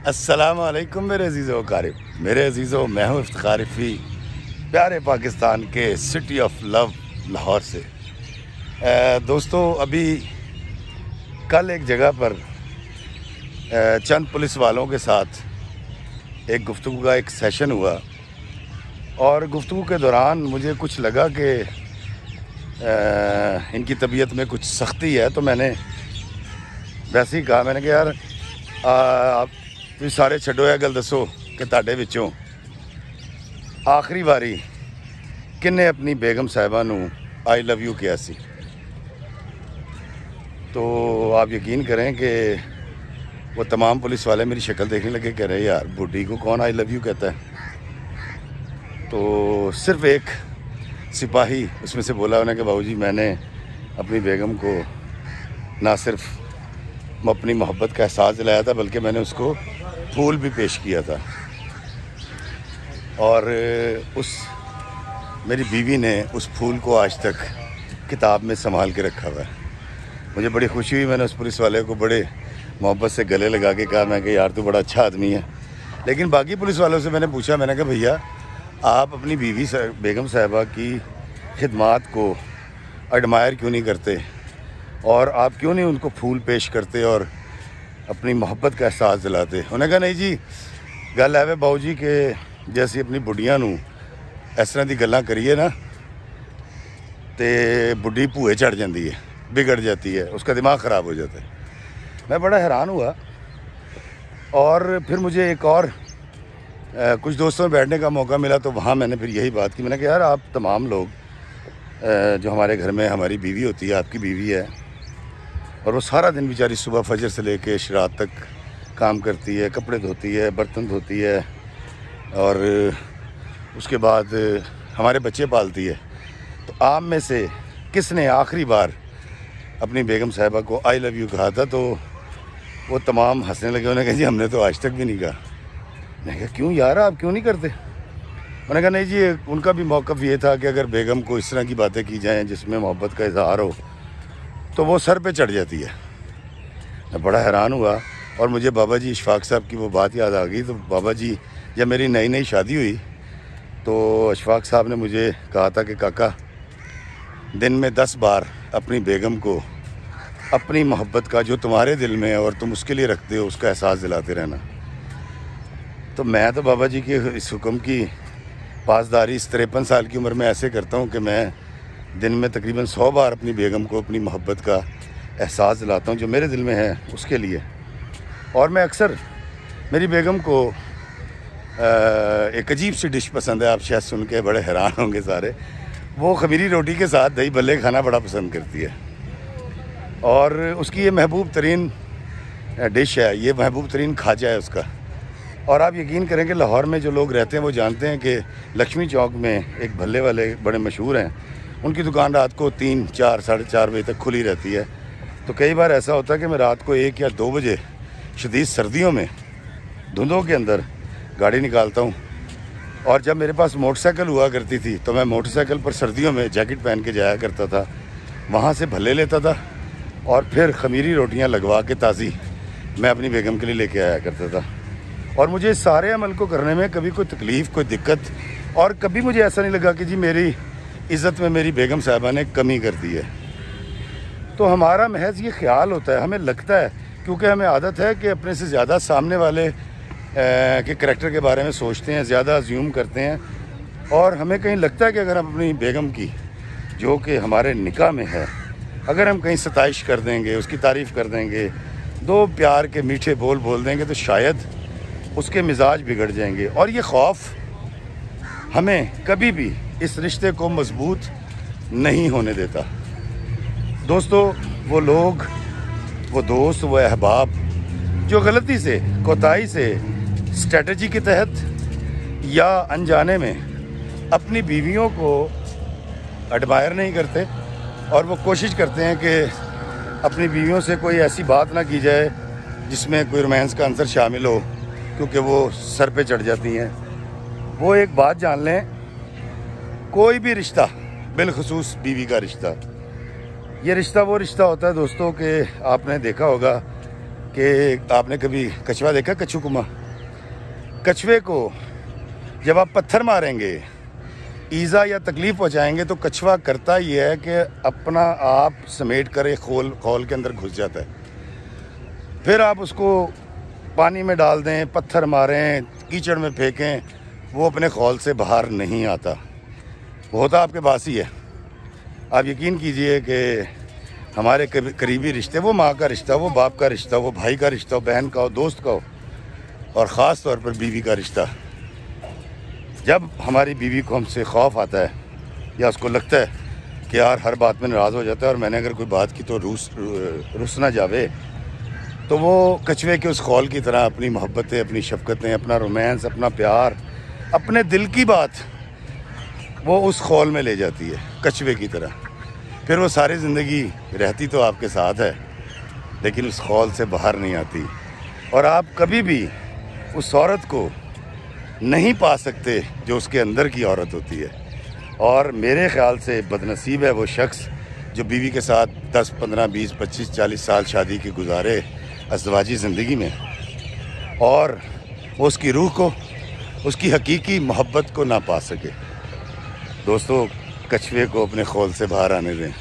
अस्सलाम वालेकुम मेरे अजीज़ो क़ारिब, मेरे अजीज़ो मैं हूँ इफ्तिखार रफ़ी, प्यारे पाकिस्तान के सिटी ऑफ लव लाहौर से। दोस्तों, अभी कल एक जगह पर चंद पुलिस वालों के साथ एक गुफ्तगू का एक सेशन हुआ और गुफ्तगू के दौरान मुझे कुछ लगा कि इनकी तबीयत में कुछ सख्ती है, तो मैंने वैसे ही कहा, मैंने कहा यार आप तुम सारे छड्डो है गल दसो कि तुहाडे विचों आखिरी बारी किन्ने अपनी बेगम साहिबा नू आई लव यू किया सी। तो आप यकीन करें कि वो तमाम पुलिस वाले मेरी शक्ल देखने लगे, कह रहे यार बुढ़ी को कौन आई लव यू कहता है। तो सिर्फ एक सिपाही उसमें से बोला उन्हें कि बाबूजी मैंने अपनी बेगम को ना सिर्फ अपनी मोहब्बत का एहसास दिलाया था बल्कि मैंने उसको फूल भी पेश किया था। और उस मेरी बीवी ने उस फूल को आज तक किताब में संभाल के रखा हुआ है। मुझे बड़ी खुशी हुई, मैंने उस पुलिस वाले को बड़े मोहब्बत से गले लगा के कहा, मैं कि यार तू बड़ा अच्छा आदमी है। लेकिन बाकी पुलिस वालों से मैंने पूछा, मैंने कहा भैया आप अपनी बीवी बेगम साहिबा की खिदमात को एडमायर क्यों नहीं करते और आप क्यों नहीं उनको फूल पेश करते और अपनी मोहब्बत का एहसास दिलाते। उन्होंने कहा नहीं जी, गल है बाबू जी कि जैसे अपनी बुढ़िया नू इस तरह की गल्लां करिए ना तो बुढ़ी भूए चढ़ जाती है, बिगड़ जाती है, उसका दिमाग ख़राब हो जाता है। मैं बड़ा हैरान हुआ और फिर मुझे एक और कुछ दोस्तों में बैठने का मौका मिला, तो वहाँ मैंने फिर यही बात की। मैंने कहा यार आप तमाम लोग जो हमारे घर में हमारी बीवी होती है, आपकी बीवी है, और वो सारा दिन बेचारी सुबह फजर से लेके शरात तक काम करती है, कपड़े धोती है, बर्तन धोती है और उसके बाद हमारे बच्चे पालती है। तो आप में से किसने आखिरी बार अपनी बेगम साहिबा को आई लव यू कहा था? तो वो तमाम हंसने लगे। उन्होंने कहा जी हमने तो आज तक भी नहीं कहा। मैंने कहा क्यों यार, आप क्यों नहीं करते? उन्होंने कहा नहीं जी, उनका भी मौक़िफ़ ये था कि अगर बेगम को इस तरह की बातें की जाएँ जिसमें मोहब्बत का इज़हार हो तो वो सर पे चढ़ जाती है। मैं बड़ा हैरान हुआ और मुझे बाबा जी इशफाक साहब की वो बात याद आ गई। तो बाबा जी जब मेरी नई नई शादी हुई तो इशफाक साहब ने मुझे कहा था कि काका दिन में 10 बार अपनी बेगम को अपनी मोहब्बत का जो तुम्हारे दिल में है और तुम उसके लिए रखते हो उसका एहसास दिलाते रहना। तो मैं तो बाबा जी के इस हुक्म की पासदारी इस 53 साल की उम्र में ऐसे करता हूँ कि मैं दिन में तकरीबन 100 बार अपनी बेगम को अपनी मोहब्बत का एहसास दिलाता हूँ जो मेरे दिल में है उसके लिए। और मैं अक्सर मेरी बेगम को एक अजीब सी डिश पसंद है, आप शायद सुन के बड़े हैरान होंगे सारे। वो खमीरी रोटी के साथ दही भल्ले खाना बड़ा पसंद करती है और उसकी ये महबूब तरीन डिश है, ये महबूब तरीन खाजा है उसका। और आप यकीन करें कि लाहौर में जो लोग रहते हैं वो जानते हैं कि लक्ष्मी चौक में एक भल्ले वाले बड़े मशहूर हैं, उनकी दुकान रात को 3, 4, साढ़े 4 बजे तक खुली रहती है। तो कई बार ऐसा होता है कि मैं रात को 1 या 2 बजे शदीद सर्दियों में धुंधों के अंदर गाड़ी निकालता हूँ और जब मेरे पास मोटरसाइकिल हुआ करती थी तो मैं मोटरसाइकिल पर सर्दियों में जैकेट पहन के जाया करता था, वहाँ से भल्ले लेता था और फिर खमीरी रोटियाँ लगवा के ताज़ी मैं अपनी बेगम के लिए लेके आया करता था। और मुझे इस सारे अमल को करने में कभी कोई तकलीफ़, कोई दिक्कत और कभी मुझे ऐसा नहीं लगा कि जी मेरी इज़्ज़त में मेरी बेगम साहिबा ने कमी कर दी है। तो हमारा महज ये ख्याल होता है, हमें लगता है, क्योंकि हमें आदत है कि अपने से ज़्यादा सामने वाले के करैक्टर के बारे में सोचते हैं, ज़्यादा अज्यूम करते हैं और हमें कहीं लगता है कि अगर हम अपनी बेगम की जो कि हमारे निकाह में है अगर हम कहीं सताइश कर देंगे, उसकी तारीफ़ कर देंगे, 2 प्यार के मीठे बोल बोल देंगे तो शायद उसके मिजाज बिगड़ जाएंगे। और ये खौफ हमें कभी भी इस रिश्ते को मजबूत नहीं होने देता। दोस्तों, वो लोग, वो दोस्त, वो अहबाब जो गलती से, कोताही से, स्ट्रेटजी के तहत या अनजाने में अपनी बीवियों को एडमायर नहीं करते और वो कोशिश करते हैं कि अपनी बीवियों से कोई ऐसी बात ना की जाए जिसमें कोई रोमांस का आंसर शामिल हो, क्योंकि वो सर पे चढ़ जाती हैं। वो एक बात जान लें, कोई भी रिश्ता, बिलखुसूस बीवी का रिश्ता, ये रिश्ता वो रिश्ता होता है दोस्तों कि आपने देखा होगा कि आपने कभी कछुआ देखा, कछू कुमा? कछुए को जब आप पत्थर मारेंगे, ईज़ा या तकलीफ़ पहुँचाएंगे, तो कछुआ करता ही है कि अपना आप समेट कर एक खोल के अंदर घुस जाता है। फिर आप उसको पानी में डाल दें, पत्थर मारें, कीचड़ में फेंकें, वो अपने खोल से बाहर नहीं आता। वो होता आपके पास ही है। आप यकीन कीजिए कि हमारे करीबी रिश्ते, वो माँ का रिश्ता, वो बाप का रिश्ता, वो भाई का रिश्ता हो, बहन का हो, दोस्त का हो, और ख़ास तौर पर बीवी का रिश्ता, जब हमारी बीवी को हमसे खौफ आता है या उसको लगता है कि यार हर बात में नाराज़ हो जाता है और मैंने अगर कोई बात की तो रुस ना जावे, तो वो कछुए के उस खौल की तरह अपनी मोहब्बतें, अपनी शफ़क़तें, अपना रोमांस, अपना प्यार, अपने दिल की बात वो उस खौल में ले जाती है, कछुए की तरह। फिर वो सारी ज़िंदगी रहती तो आपके साथ है, लेकिन उस खौल से बाहर नहीं आती। और आप कभी भी उस औरत को नहीं पा सकते जो उसके अंदर की औरत होती है। और मेरे ख़्याल से बदनसीब है वो शख्स जो बीवी के साथ 10, 15, 20, 25, 40 साल शादी के गुजारे अज़वाजी ज़िंदगी में, और वो उसकी रूह को, उसकी हकीकी मोहब्बत को ना पा सके। दोस्तों, कछुए को अपने खौल से बाहर आने दें।